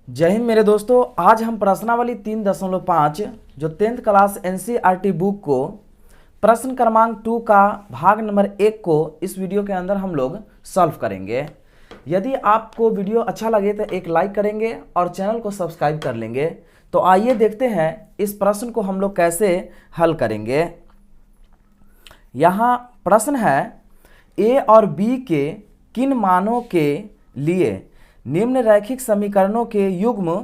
जय हिंद मेरे दोस्तों। आज हम प्रश्नावली 3.5 जो 10th क्लास एनसीईआरटी बुक को प्रश्न क्रमांक 2 का भाग नंबर 1 को इस वीडियो के अंदर हम लोग सॉल्व करेंगे। यदि आपको वीडियो अच्छा लगे तो एक लाइक करेंगे और चैनल को सब्सक्राइब कर लेंगे। तो आइए देखते हैं इस प्रश्न को हम लोग कैसे हल करेंगे। यहाँ प्रश्न है, ए और बी के किन मानों के लिए निम्न रैखिक समीकरणों के युग्म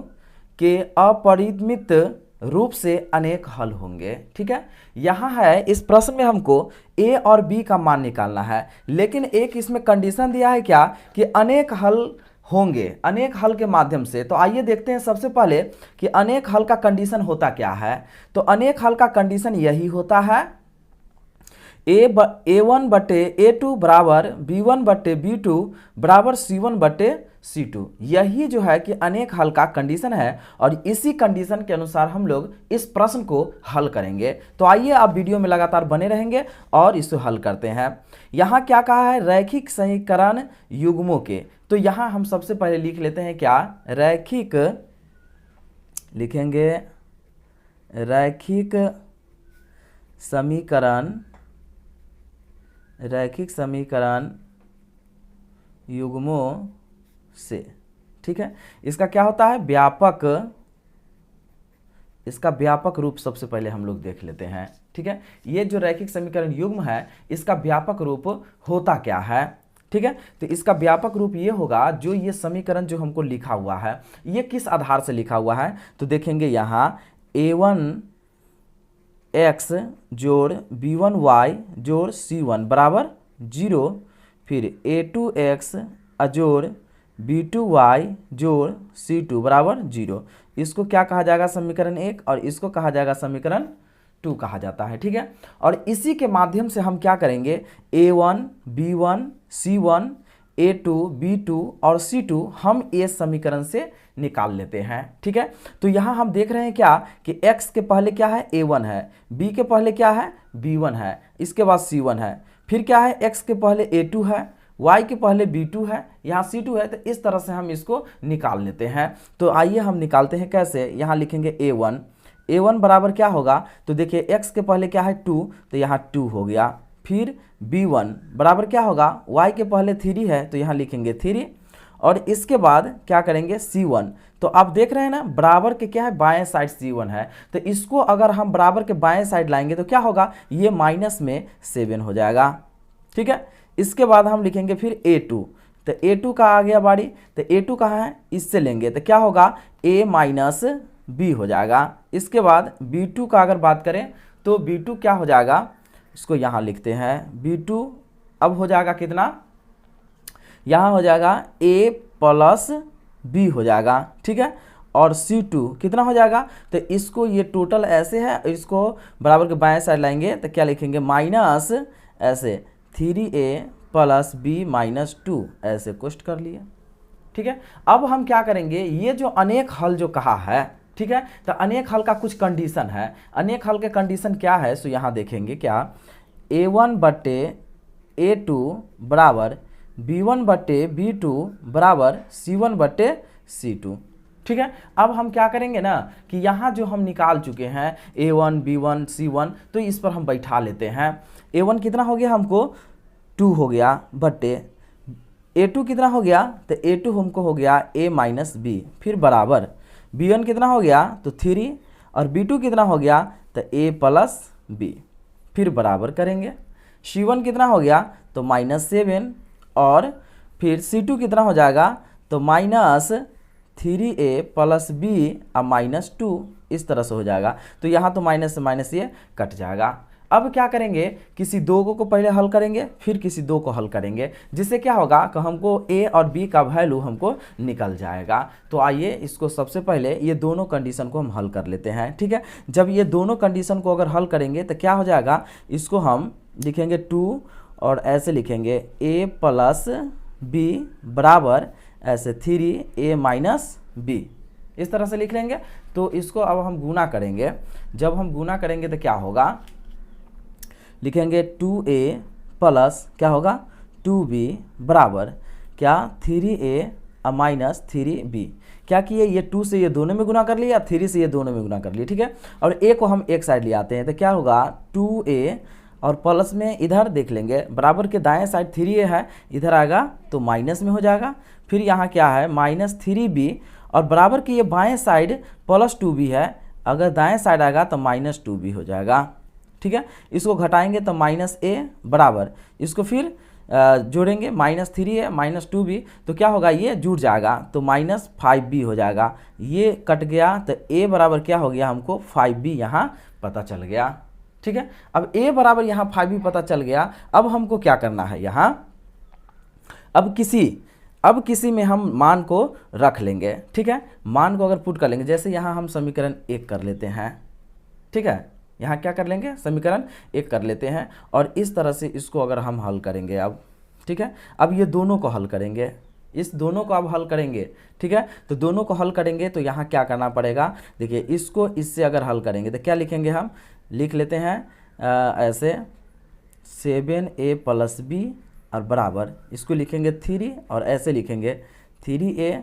के अपरिमित रूप से अनेक हल होंगे। ठीक है, यहाँ है इस प्रश्न में हमको ए और बी का मान निकालना है, लेकिन एक इसमें कंडीशन दिया है क्या कि अनेक हल होंगे, अनेक हल के माध्यम से। तो आइए देखते हैं सबसे पहले कि अनेक हल का कंडीशन होता क्या है। तो अनेक हल का कंडीशन यही होता है, A1 बटे A2 बराबर B1 बटे B2 बराबर C1 बटे C2। यही जो है कि अनेक हल का कंडीशन है और इसी कंडीशन के अनुसार हम लोग इस प्रश्न को हल करेंगे। तो आइए आप वीडियो में लगातार बने रहेंगे और इसे हल करते हैं। यहाँ क्या कहा है, रैखिक समीकरण युग्मों के। तो यहाँ हम सबसे पहले लिख लेते हैं क्या, रैखिक, लिखेंगे रैखिक समीकरण, रैखिक समीकरण युग्मों से। ठीक है, इसका क्या होता है, व्यापक, इसका व्यापक रूप सबसे पहले हम लोग देख लेते हैं। ठीक है, ये जो रैखिक समीकरण युग्म है इसका व्यापक रूप होता क्या है। ठीक है, तो इसका व्यापक रूप ये होगा, जो ये समीकरण जो हमको लिखा हुआ है ये किस आधार से लिखा हुआ है। तो देखेंगे यहाँ A1 x जोड़ B1 y जोड़ C1 बराबर 0, फिर A2 x अजोड़ B2 y जोड़ C2 बराबर 0। इसको क्या कहा जाएगा, समीकरण 1, और इसको कहा जाएगा समीकरण 2 कहा जाता है। ठीक है, और इसी के माध्यम से हम क्या करेंगे, A1 B1 C1 A2 B2 और C2 हम इस समीकरण से निकाल लेते हैं। ठीक है, तो यहाँ हम देख रहे हैं क्या कि x के पहले क्या है, A1 है, b के पहले क्या है, B1 है, इसके बाद C1 है, फिर क्या है, x के पहले A2 है, y के पहले B2 है, यहाँ C2 है। तो इस तरह से हम इसको निकाल लेते हैं। तो आइए हम निकालते हैं कैसे। यहाँ लिखेंगे A1 बराबर क्या होगा, तो देखिए x के पहले क्या है 2, तो यहाँ 2 हो गया। फिर B1 बराबर क्या होगा, y के पहले 3 है, तो यहाँ लिखेंगे 3, और इसके बाद क्या करेंगे C1। तो आप देख रहे हैं ना, बराबर के क्या है, बाएं साइड C1 है, तो इसको अगर हम बराबर के बाएं साइड लाएंगे तो क्या होगा, ये माइनस में 7 हो जाएगा। ठीक है, इसके बाद हम लिखेंगे फिर A2, तो A2 का आ गया बारी, तो A2 कहाँ है, इससे लेंगे तो क्या होगा, A माइनस B हो जाएगा। इसके बाद B2 का अगर बात करें तो B2 क्या हो जाएगा, इसको यहाँ लिखते हैं, B2 अब हो जाएगा कितना, यहाँ हो जाएगा A प्लस B हो जाएगा। ठीक है, और C2 कितना हो जाएगा, तो इसको ये टोटल ऐसे है, इसको बराबर के बाएं साइड लाएंगे तो क्या लिखेंगे, माइनस ऐसे 3A प्लस B माइनस 2, ऐसे कोष्ट कर लिए। ठीक है, अब हम क्या करेंगे, ये जो अनेक हल जो कहा है, ठीक है, तो अनेक हल का कुछ कंडीशन है। अनेक हल के कंडीशन क्या है, सो यहाँ देखेंगे क्या, A1 बटे A2 बराबर B1 बटे B2 बराबर C1 बटे C2। ठीक है, अब हम क्या करेंगे ना कि यहाँ जो हम निकाल चुके हैं A1 B1 C1, तो इस पर हम बैठा लेते हैं। A1 कितना हो गया हमको, 2 हो गया, बटे A2 कितना हो गया, तो A2 हमको हो गया A माइनस B, फिर बराबर B1 कितना हो गया, तो 3, और B2 कितना हो गया, तो A प्लस B, फिर बराबर करेंगे। C1 कितना हो गया, तो -7, और फिर C2 कितना हो जाएगा, तो -3A प्लस B और -2, इस तरह से हो जाएगा। तो यहाँ तो माइनस से माइनस ये कट जाएगा। अब क्या करेंगे, किसी दो को पहले हल करेंगे, फिर किसी दो को हल करेंगे, जिससे क्या होगा कि हमको A और B का वैल्यू हमको निकल जाएगा। तो आइए इसको सबसे पहले ये दोनों कंडीशन को हम हल कर लेते हैं। ठीक है, जब ये दोनों कंडीशन को अगर हल करेंगे तो क्या हो जाएगा, इसको हम लिखेंगे 2 और ऐसे लिखेंगे A प्लस B बराबर ऐसे 3A माइनस B, इस तरह से लिख लेंगे। तो इसको अब हम गुना करेंगे, जब हम गुना करेंगे तो क्या होगा, लिखेंगे 2A प्लस क्या होगा, 2B बराबर क्या, 3A माइनस 3b। क्या किए, ये 2 से ये दोनों में गुना कर लिया, 3 से ये दोनों में गुना कर लिए, ठीक है। और a को हम एक साइड ले आते हैं तो क्या होगा 2a, और प्लस में इधर देख लेंगे, बराबर के दाएं साइड 3a है, इधर आएगा तो माइनस में हो जाएगा। फिर यहाँ क्या है माइनस 3b, और बराबर के ये बाएं साइड प्लस 2b है, अगर दाएं साइड आएगा तो माइनस 2b हो जाएगा, ठीक है। इसको घटाएंगे तो माइनस a बराबर, इसको फिर जोड़ेंगे, माइनस 3 है माइनस 2b, तो क्या होगा ये जुड़ जाएगा तो माइनस 5b हो जाएगा। ये कट गया तो a बराबर क्या हो गया, हमको 5b यहाँ पता चल गया, ठीक है। अब a बराबर यहाँ 5b पता चल गया। अब हमको क्या करना है यहाँ, अब किसी में हम मान को रख लेंगे, ठीक है। मान को अगर पुट कर लेंगे, जैसे यहाँ हम समीकरण 1 कर लेते हैं, ठीक है। यहाँ क्या कर लेंगे, समीकरण 1 कर लेते हैं, और इस तरह से इसको अगर हम हल करेंगे अब, ठीक है। अब ये दोनों को हल करेंगे, इस दोनों को अब हल करेंगे, ठीक है। तो दोनों को हल करेंगे तो यहाँ क्या करना पड़ेगा, देखिए इसको इससे अगर हल करेंगे तो क्या लिखेंगे, हम लिख लेते हैं ऐसे 7a प्लस b, और बराबर इसको लिखेंगे 3, और ऐसे लिखेंगे 3a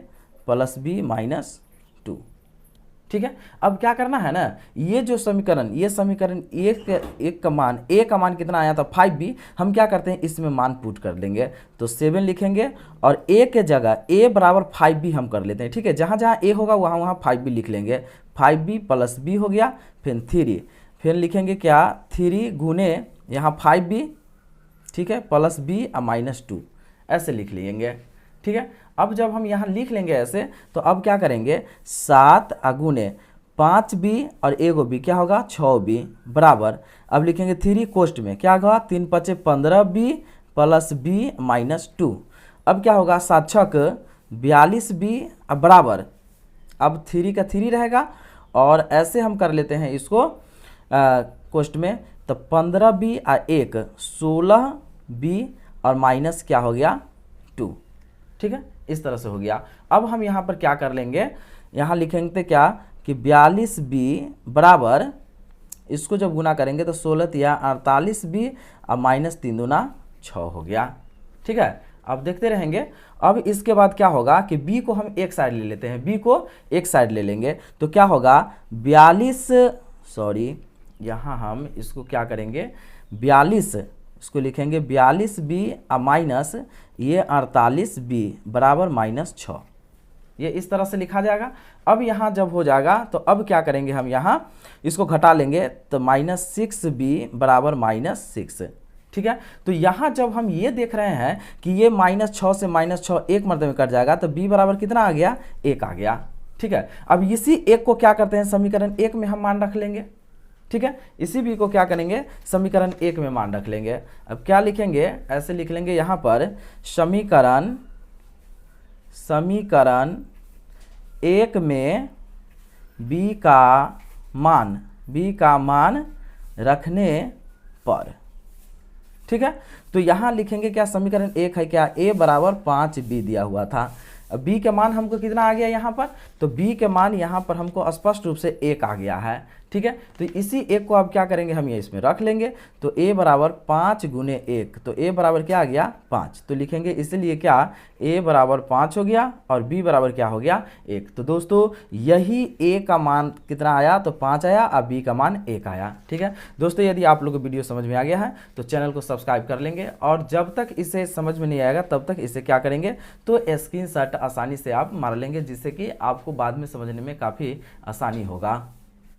प्लस b माइनस 2, ठीक है। अब क्या करना है ना, ये जो समीकरण, ये समीकरण एक का मान, a का मान कितना आया था 5b, हम क्या करते हैं इसमें मान पुट कर देंगे तो 7 लिखेंगे, और a के जगह a बराबर 5b हम कर लेते हैं, ठीक है। जहाँ जहाँ a होगा वहाँ वहाँ 5b लिख लेंगे, 5b प्लस b हो गया, फिर 3, फिर लिखेंगे क्या 3 गुने यहाँ 5b, ठीक है, प्लस b और माइनस 2, ऐसे लिख लेंगे, ठीक है। अब जब हम यहाँ लिख लेंगे ऐसे, तो अब क्या करेंगे 7 गुने 5b और एगो b, क्या होगा 6b बराबर, अब लिखेंगे 3 कोष्ट में क्या होगा 3 5 15b प्लस b माइनस 2। अब क्या होगा 7 6 42b बराबर, अब 3 का 3 रहेगा, और ऐसे हम कर लेते हैं इसको कोष्ट में, तो 15b और 1 16b और माइनस क्या हो गया 2, ठीक है। इस तरह से हो गया। अब हम यहाँ पर क्या कर लेंगे, यहाँ लिखेंगे क्या कि 42b बराबर, इसको जब गुना करेंगे तो 16 या 48b और माइनस 3 दूना 6 हो गया, ठीक है। अब देखते रहेंगे। अब इसके बाद क्या होगा कि b को हम एक साइड ले लेते हैं, b को एक साइड ले लेंगे तो क्या होगा 42, सॉरी यहाँ हम इसको क्या करेंगे 42, इसको लिखेंगे 42b और माइनस ये 48b बराबर माइनस 6, ये इस तरह से लिखा जाएगा। अब यहाँ जब हो जाएगा तो अब क्या करेंगे, हम यहाँ इसको घटा लेंगे तो माइनस 6b बराबर माइनस 6, ठीक है। तो यहाँ जब हम ये देख रहे हैं कि ये माइनस 6 से माइनस 6 एक मर्तबे में कट जाएगा तो b बराबर कितना आ गया 1 आ गया, ठीक है। अब इसी 1 को क्या करते हैं समीकरण 1 में हम मान रख लेंगे, ठीक है। इसी b को क्या करेंगे समीकरण 1 में मान रख लेंगे। अब क्या लिखेंगे, ऐसे लिख लेंगे यहाँ पर समीकरण 1 में b का मान रखने पर, ठीक है। तो यहाँ लिखेंगे क्या समीकरण 1 है क्या a बराबर 5b दिया हुआ था। अब b के मान हमको कितना आ गया यहाँ पर, तो b के मान यहाँ पर हमको स्पष्ट रूप से 1 आ गया है, ठीक है। तो इसी 1 को अब क्या करेंगे, हम ये इसमें रख लेंगे तो a बराबर 5 गुने 1, तो a बराबर क्या आ गया 5, तो लिखेंगे इसलिए क्या a बराबर 5 हो गया और b बराबर क्या हो गया 1। तो दोस्तों यही a का मान कितना आया, तो 5 आया और b का मान 1 आया, ठीक है। दोस्तों यदि आप लोगों को वीडियो समझ में आ गया है तो चैनल को सब्सक्राइब कर लेंगे, और जब तक इसे समझ में नहीं आएगा तब तक इसे क्या करेंगे तो स्क्रीनशॉट आसानी से आप मार लेंगे, जिससे कि आपको बाद में समझने में काफ़ी आसानी होगा।